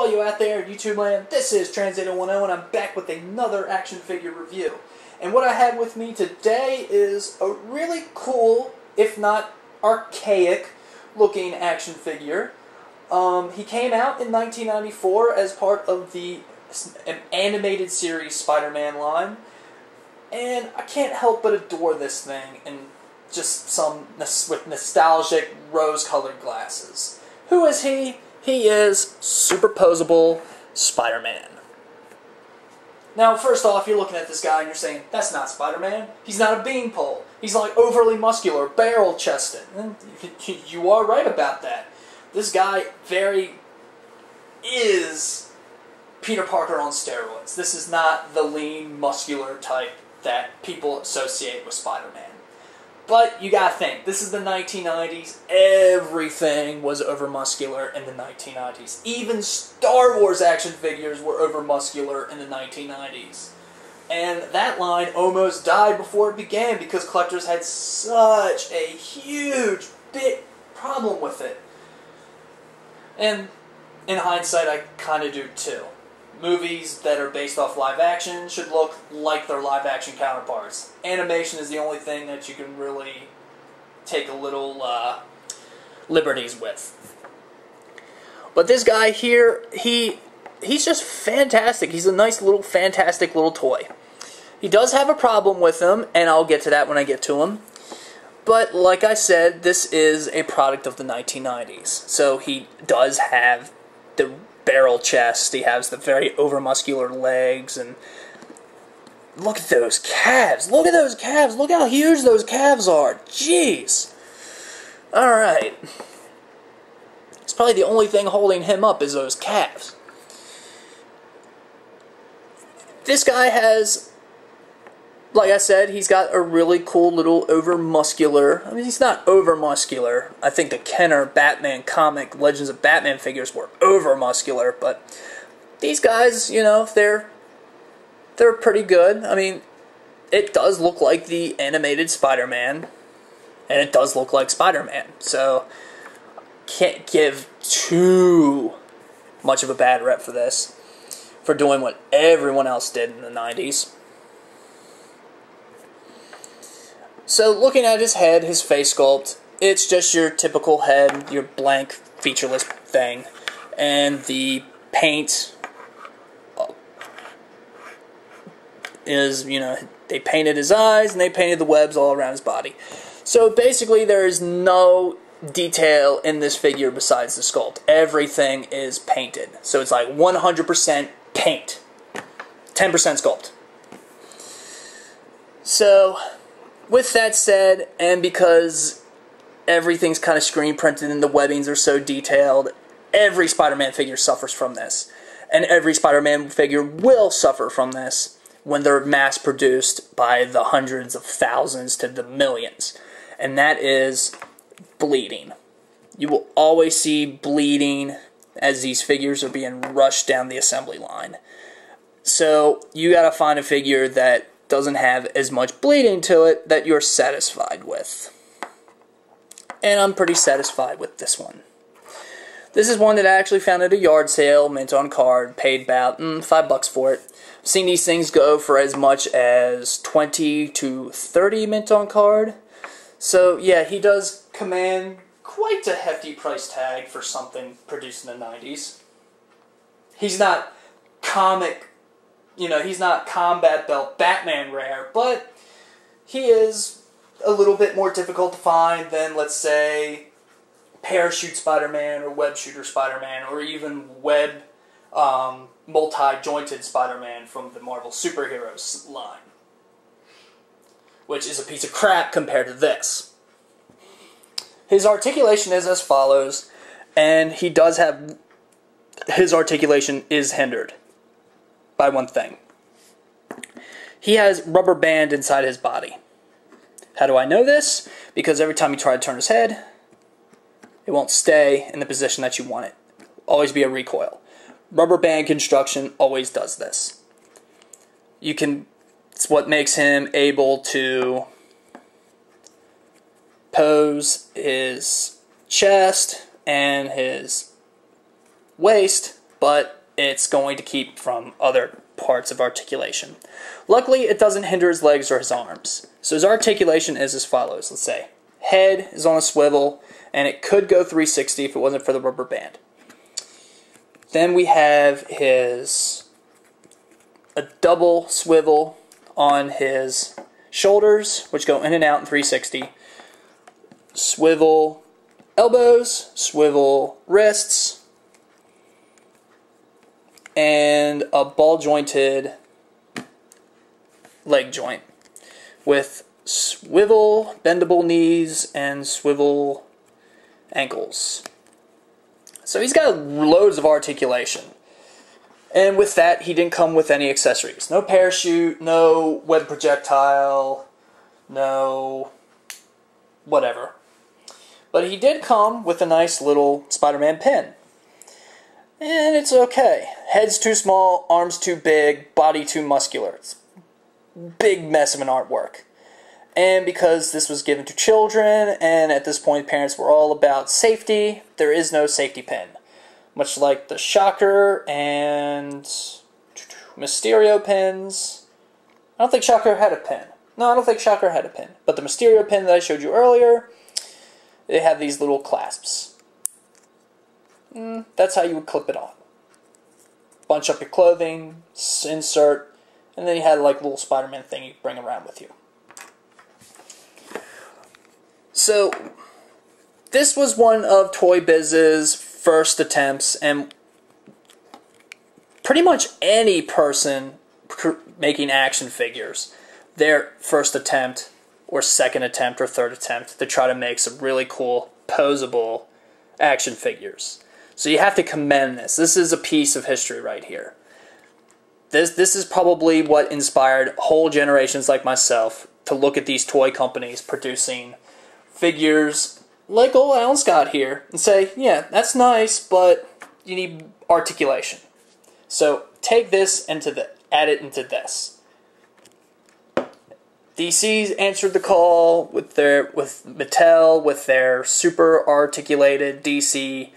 all you out there in YouTube land, this is Translator10 and I'm back with another action figure review. And what I have with me today is a really cool, if not archaic, looking action figure. He came out in 1994 as part of the animated series Spider-Man line. And I can't help but adore this thing in just with nostalgic rose-colored glasses. Who is he? He is Super Poseable Spider-Man. Now, first off, you're looking at this guy and you're saying, that's not Spider-Man. He's not a beanpole. He's like overly muscular, barrel-chested. And you are right about that. This guy is Peter Parker on steroids. This is not the lean, muscular type that people associate with Spider-Man. But you gotta think, this is the 1990s. Everything was over-muscular in the 1990s. Even Star Wars action figures were over-muscular in the 1990s. And that line almost died before it began because collectors had such a huge, big problem with it. And in hindsight, I kind of do too. Movies that are based off live action should look like their live action counterparts. Animation is the only thing that you can really take a little liberties with. But this guy here, he's just fantastic. He's a nice little fantastic little toy. He does have a problem with him, and I'll get to that when I get to him. But like I said, this is a product of the 1990s. So he does have the barrel chest, he has the very over-muscular legs, and look at those calves! Look at those calves! Look how huge those calves are! Jeez! Alright. It's probably the only thing holding him up is those calves. This guy has, like I said, he's got a really cool little over-muscular... I mean, he's not over-muscular. I think the Kenner Batman comic Legends of Batman figures were over-muscular, but these guys, you know, they're pretty good. I mean, it does look like the animated Spider-Man, and it does look like Spider-Man, so can't give too much of a bad rep for this, for doing what everyone else did in the 90s. So looking at his head, his face sculpt, it's just your typical head, your blank, featureless thing. And the paint is, you know, they painted his eyes and they painted the webs all around his body. So basically there is no detail in this figure besides the sculpt. Everything is painted. So it's like 100% paint. 10% sculpt. So with that said, and because everything's kind of screen printed and the webbings are so detailed, every Spider-Man figure suffers from this. And every Spider-Man figure will suffer from this when they're mass produced by the hundreds of thousands to the millions. And that is bleeding. You will always see bleeding as these figures are being rushed down the assembly line. So you gotta find a figure that doesn't have as much bleeding to it that you're satisfied with. And I'm pretty satisfied with this one. This is one that I actually found at a yard sale, mint on card, paid about $5 for it. I've seen these things go for as much as 20 to 30 mint on card. So yeah, he does command quite a hefty price tag for something produced in the 90s. He's not comic, you know, he's not combat belt Batman rare, but he is a little bit more difficult to find than, let's say, Parachute Spider-Man or Web Shooter Spider-Man or even Web multi-jointed Spider-Man from the Marvel Superheroes line, which is a piece of crap compared to this. His articulation is as follows, and he does have, his articulation is hindered by one thing. He has rubber band inside his body. How do I know this? Because every time you try to turn his head, it won't stay in the position that you want it. Always be a recoil. Rubber band construction always does this. It's what makes him able to pose his chest and his waist but it's going to keep from other parts of articulation. Luckily, it doesn't hinder his legs or his arms. So his articulation is as follows. Let's say head is on a swivel, and it could go 360 if it wasn't for the rubber band. Then we have a double swivel on his shoulders, which go in and out in 360. Swivel elbows, swivel wrists, and a ball-jointed leg joint with swivel bendable knees and swivel ankles. So he's got loads of articulation. And with that, he didn't come with any accessories. No parachute, no web projectile, no whatever. But he did come with a nice little Spider-Man pin. And it's okay. Head's too small, arms too big, body too muscular. It's a big mess of an artwork. And because this was given to children, and at this point parents were all about safety, there is no safety pin. Much like the Shocker and Mysterio pins. I don't think Shocker had a pin. No, I don't think Shocker had a pin. But the Mysterio pin that I showed you earlier, they have these little clasps. That's how you would clip it on. Bunch up your clothing, insert, and then you had like a little Spider-Man thing you bring around with you. So, this was one of Toy Biz's first attempts, and pretty much any person making action figures, their first attempt, or second attempt, or third attempt to try to make some really cool, poseable action figures. So you have to commend this. This is a piece of history right here. This is probably what inspired whole generations like myself to look at these toy companies producing figures like old Alan Scott here and say, yeah, that's nice, but you need articulation. So take this and add it into this. DC's answered the call with Mattel with their super articulated DC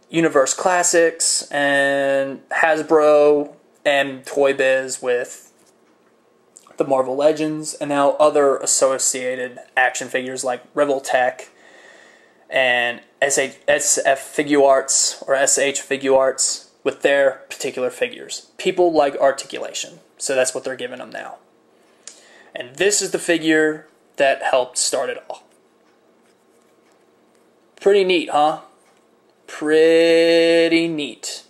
Universe Classics, and Hasbro and Toy Biz with the Marvel Legends, and now other associated action figures like Revoltech and SF Figuarts or SH Figuarts with their particular figures. People like articulation, so that's what they're giving them now. And this is the figure that helped start it all. Pretty neat, huh? Pretty neat.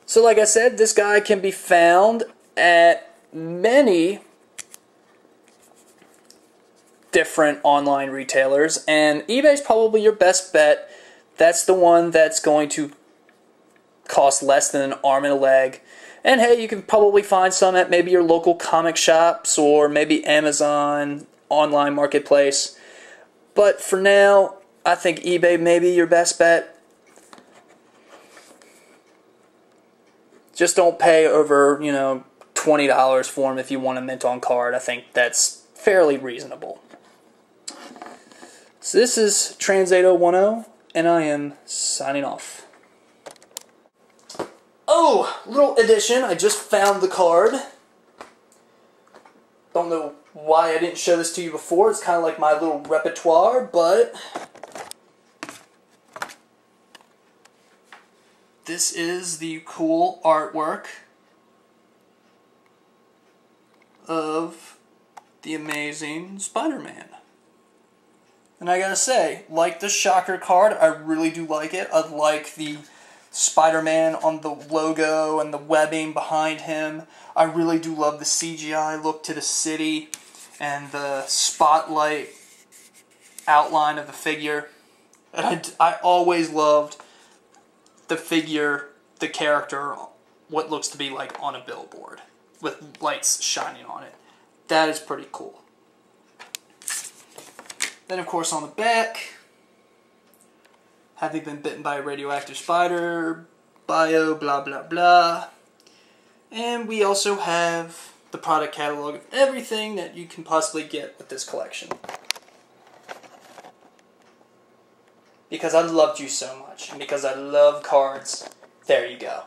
So like I said, this guy can be found at many different online retailers, and eBay's probably your best bet. That's the one that's going to cost less than an arm and a leg. And hey, you can probably find some at maybe your local comic shops or maybe Amazon online marketplace. But for now, I think eBay may be your best bet. Just don't pay over, $20 for them if you want a mint on card. I think that's fairly reasonable. So this is Trans8010, and I am signing off. Oh, little addition. I just found the card. Don't know why I didn't show this to you before. It's kind of like my little repertoire, but this is the cool artwork of the Amazing Spider-Man. And I gotta say, like the Shocker card, I really do like it. I like the Spider-Man on the logo and the webbing behind him. I really do love the CGI look to the city and the spotlight outline of the figure. And I always loved the figure, the character, what looks to be like on a billboard with lights shining on it. That is pretty cool. Then of course on the back, having been bitten by a radioactive spider, bio, blah blah blah. And we also have the product catalog of everything that you can possibly get with this collection. because I loved you so much, and because I love cards, there you go.